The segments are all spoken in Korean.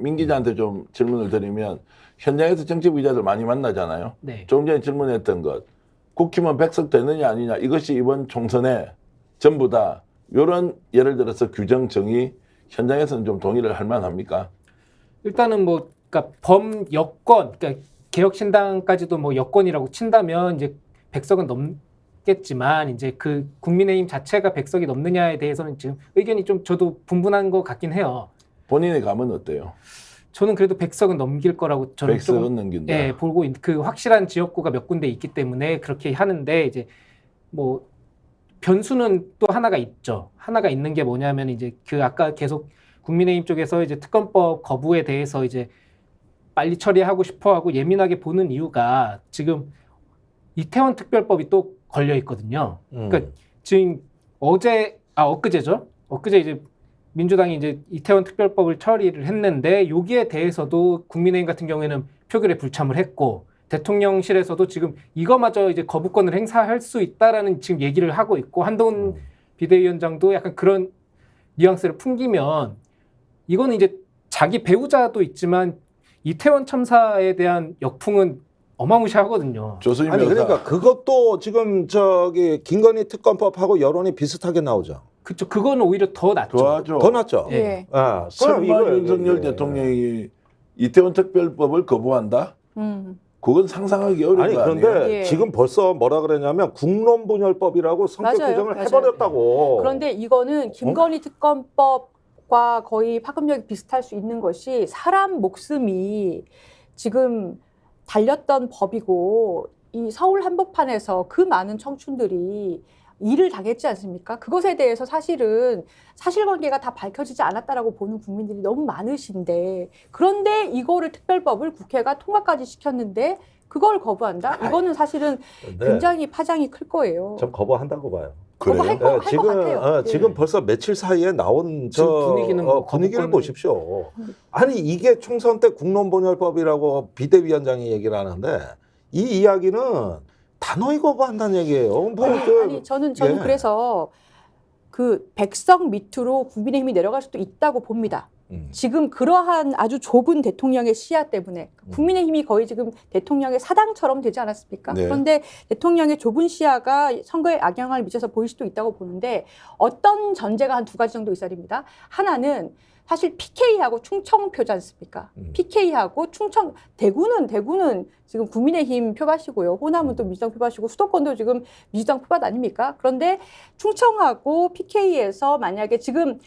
민 기자한테 좀 질문을 드리면 현장에서 정치부 기자들 많이 만나잖아요. 네. 조금 전에 질문했던 것 국힘은 백석 되느냐 아니냐 이것이 이번 총선에 전부 다 이런 예를 들어서 규정 정의 현장에서는 좀 동의를 할 만합니까? 일단은 뭐 그러니까 범여권, 그러니까 개혁신당까지도 뭐 여권이라고 친다면 이제 100석은 넘겠지만 이제 그 국민의힘 자체가 100석이 넘느냐에 대해서는 지금 의견이 좀 저도 분분한 것 같긴 해요. 본인의 감은 어때요? 저는 그래도 100석은 넘길 거라고 저는 100석은 넘긴다. 예, 보고 그 확실한 지역구가 몇 군데 있기 때문에 그렇게 하는데 이제 뭐 변수는 또 하나가 있죠. 하나가 있는 게 뭐냐면 이제 그 아까 계속 국민의힘 쪽에서 이제 특검법 거부에 대해서 이제 빨리 처리하고 싶어하고 예민하게 보는 이유가 지금 이태원 특별법이 또 걸려 있거든요. 그러니까 지금 엊그제죠. 엊그제 이제 민주당이 이제 이태원 특별법을 처리를 했는데 여기에 대해서도 국민의힘 같은 경우에는 표결에 불참을 했고 대통령실에서도 지금 이거마저 이제 거부권을 행사할 수 있다라는 지금 얘기를 하고 있고 한동훈 비대위원장도 약간 그런 뉘앙스를 풍기면 이거는 이제 자기 배우자도 있지만 이태원 참사에 대한 역풍은 어마무시하거든요. 조수임 아니 변호사. 그러니까 그것도 지금 저기 김건희 특검법하고 여론이 비슷하게 나오죠. 그쵸. 그거는 오히려 더 낫죠. 좋아죠. 더 낫죠. 예. 아, 설마 윤석열 대통령이 이태원 특별법을 거부한다? 그건 상상하기 어려운 아니 거 아니에요? 그런데 예. 지금 벌써 뭐라 그러냐면 국론분열법이라고 성격 맞아요. 규정을 맞아요. 해버렸다고. 그런데 이거는 김건희 특검법과 거의 파급력이 비슷할 수 있는 것이 사람 목숨이 지금 달렸던 법이고 이 서울 한복판에서 그 많은 청춘들이 일을 당했지 않습니까? 그것에 대해서 사실은 사실관계가 다 밝혀지지 않았다라고 보는 국민들이 너무 많으신데 그런데 이거를 특별법을 국회가 통과까지 시켰는데 그걸 거부한다? 이거는 사실은 네. 굉장히 파장이 클 거예요. 전 거부한다고 봐요. 그래요? 거부할 거, 할것 지금 같아요. 지금 예. 벌써 며칠 사이에 나온 지금 저 분위기는 뭐 분위기를 거부권은- 보십시오. 아니 이게 총선 때 국론분열법이라고 비대위원장이 얘기를 하는데 이 이야기는 단호히 거부한다는 얘기예요. 뭐 아니 저는 예. 그래서 그 100석 밑으로 국민의힘이 내려갈 수도 있다고 봅니다. 지금 그러한 아주 좁은 대통령의 시야 때문에 국민의힘이 거의 지금 대통령의 사당처럼 되지 않았습니까? 네. 그런데 대통령의 좁은 시야가 선거에 악영향을 미쳐서 보일 수도 있다고 보는데 어떤 전제가 한 두 가지 정도 있어야 됩니다. 하나는 사실 PK하고 충청표지 않습니까? PK하고 충청, 대구는 지금 국민의힘 표밭이고요. 호남은 또 민주당 표밭이고 수도권도 지금 민주당 표밭 아닙니까? 그런데 충청하고 PK에서 만약에 지금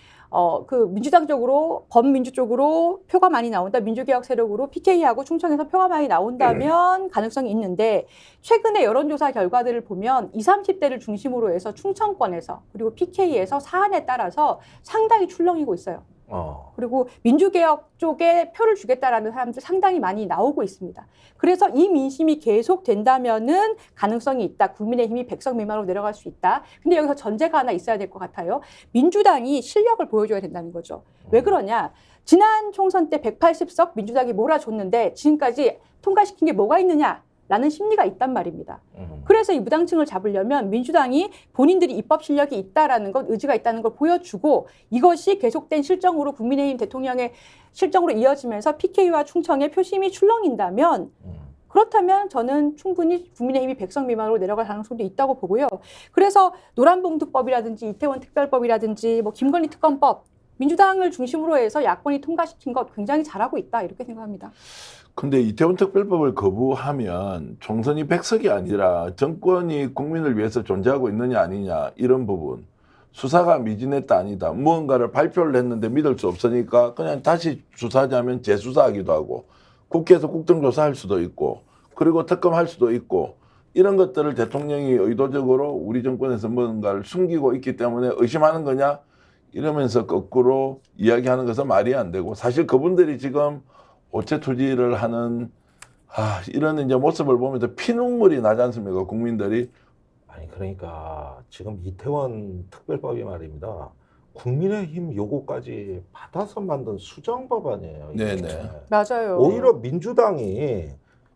그 민주당 쪽으로 범민주 쪽으로 표가 많이 나온다. 민주개혁 세력으로 PK하고 충청에서 표가 많이 나온다면 가능성이 있는데 최근에 여론조사 결과들을 보면 20, 30대를 중심으로 해서 충청권에서 그리고 PK에서 사안에 따라서 상당히 출렁이고 있어요. 그리고 민주개혁 쪽에 표를 주겠다라는 사람들 상당히 많이 나오고 있습니다. 그래서 이 민심이 계속 된다면은 가능성이 있다. 국민의힘이 100석 미만으로 내려갈 수 있다. 근데 여기서 전제가 하나 있어야 될 것 같아요. 민주당이 실력을 보여줘야 된다는 거죠. 왜 그러냐? 지난 총선 때 180석 민주당이 몰아줬는데 지금까지 통과시킨 게 뭐가 있느냐? 라는 심리가 있단 말입니다. 그래서 이 무당층을 잡으려면 민주당이 본인들이 입법 실력이 있다라는 것, 의지가 있다는 걸 보여주고 이것이 계속된 실정으로 국민의힘 대통령의 실정으로 이어지면서 PK와 충청의 표심이 출렁인다면 그렇다면 저는 충분히 국민의힘이 100석 미만으로 내려갈 가능성도 있다고 보고요. 그래서 노란봉투법이라든지 이태원 특별법이라든지 뭐 김건희 특검법 민주당을 중심으로 해서 야권이 통과시킨 것 굉장히 잘하고 있다 이렇게 생각합니다. 근데 이태원 특별법을 거부하면 총선이 100석이 아니라 정권이 국민을 위해서 존재하고 있느냐 아니냐 이런 부분 수사가 미진했다 아니다 무언가를 발표를 했는데 믿을 수 없으니까 그냥 다시 수사하자면 재수사하기도 하고 국회에서 국정조사할 수도 있고 그리고 특검할 수도 있고 이런 것들을 대통령이 의도적으로 우리 정권에서 뭔가를 숨기고 있기 때문에 의심하는 거냐 이러면서 거꾸로 이야기하는 것은 말이 안 되고 사실 그분들이 지금 오체 투지를 하는 이런 이제 모습을 보면서 피눈물이 나지 않습니까 국민들이? 아니 그러니까 지금 이태원 특별법이 말입니다. 국민의힘 요구까지 받아서 만든 수정 법안이에요. 이게. 네네. 맞아요. 오히려 민주당이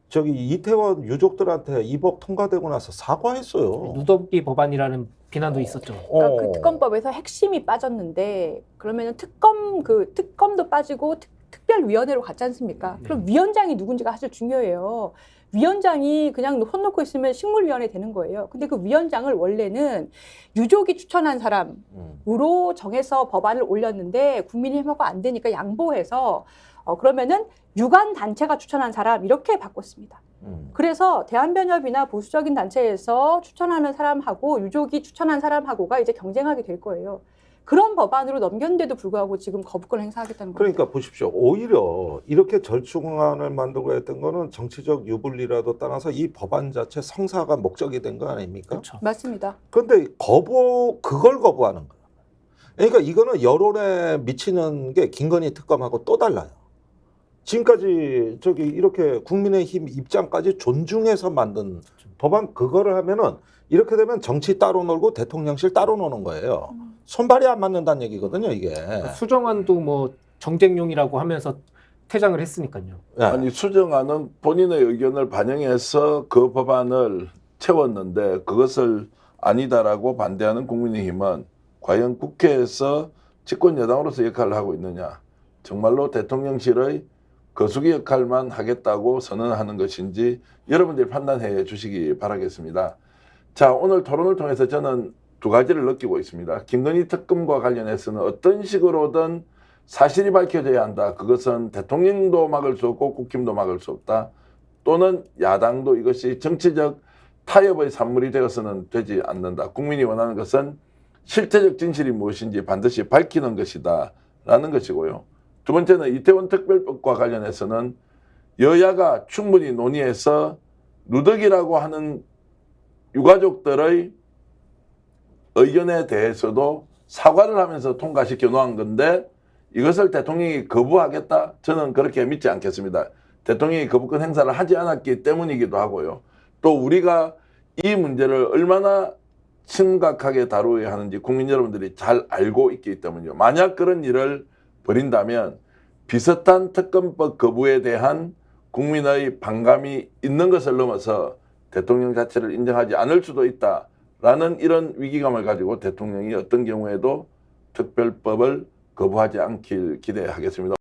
저기 이태원 유족들한테 이 법 통과되고 나서 사과했어요. 누더기 법안이라는 비난도 있었죠. 그러니까 그 특검법에서 핵심이 빠졌는데 그러면은 특검도 빠지고 특별위원회로 갔지 않습니까? 그럼 위원장이 누군지가 사실 중요해요. 위원장이 그냥 손 놓고 있으면 식물위원회 되는 거예요. 근데 그 위원장을 원래는 유족이 추천한 사람으로 정해서 법안을 올렸는데 국민의힘하고 안 되니까 양보해서 그러면은 유관 단체가 추천한 사람 이렇게 바꿨습니다. 그래서 대한변협이나 보수적인 단체에서 추천하는 사람하고 유족이 추천한 사람하고가 이제 경쟁하게 될 거예요. 그런 법안으로 넘겼는데도 불구하고 지금 거부권을 행사하겠다는 거죠. 그러니까 보십시오. 오히려 이렇게 절충안을 만들고 했던 거는 정치적 유불리라도 떠나서 이 법안 자체 성사가 목적이 된 거 아닙니까? 그렇죠. 맞습니다. 그런데 그걸 거부하는 거예요. 그러니까 이거는 여론에 미치는 게 김건희 특검하고 또 달라요. 지금까지 이렇게 국민의힘 입장까지 존중해서 만든 법안 그거를 하면은 이렇게 되면 정치 따로 놀고 대통령실 따로 노는 거예요. 손발이 안 맞는다는 얘기거든요, 이게. 그러니까 수정안도 뭐 정쟁용이라고 하면서 퇴장을 했으니까요. 네. 아니 수정안은 본인의 의견을 반영해서 그 법안을 채웠는데 그것을 아니다라고 반대하는 국민의힘은 과연 국회에서 집권 여당으로서 역할을 하고 있느냐, 정말로 대통령실의 거수기 역할만 하겠다고 선언하는 것인지 여러분들이 판단해 주시기 바라겠습니다. 자, 오늘 토론을 통해서 저는 두 가지를 느끼고 있습니다. 김건희 특검과 관련해서는 어떤 식으로든 사실이 밝혀져야 한다. 그것은 대통령도 막을 수 없고 국힘도 막을 수 없다. 또는 야당도 이것이 정치적 타협의 산물이 되어서는 되지 않는다. 국민이 원하는 것은 실체적 진실이 무엇인지 반드시 밝히는 것이다 라는 것이고요. 두 번째는 이태원 특별법과 관련해서는 여야가 충분히 논의해서 누더기라고 하는 유가족들의 의견에 대해서도 사과를 하면서 통과시켜 놓은 건데 이것을 대통령이 거부하겠다? 저는 그렇게 믿지 않겠습니다. 대통령이 거부권 행사를 하지 않았기 때문이기도 하고요. 또 우리가 이 문제를 얼마나 심각하게 다루어야 하는지 국민 여러분들이 잘 알고 있기 때문이요. 만약 그런 일을 벌인다면 비슷한 특검법 거부에 대한 국민의 반감이 있는 것을 넘어서 대통령 자체를 인정하지 않을 수도 있다라는 이런 위기감을 가지고 대통령이 어떤 경우에도 특별법을 거부하지 않길 기대하겠습니다.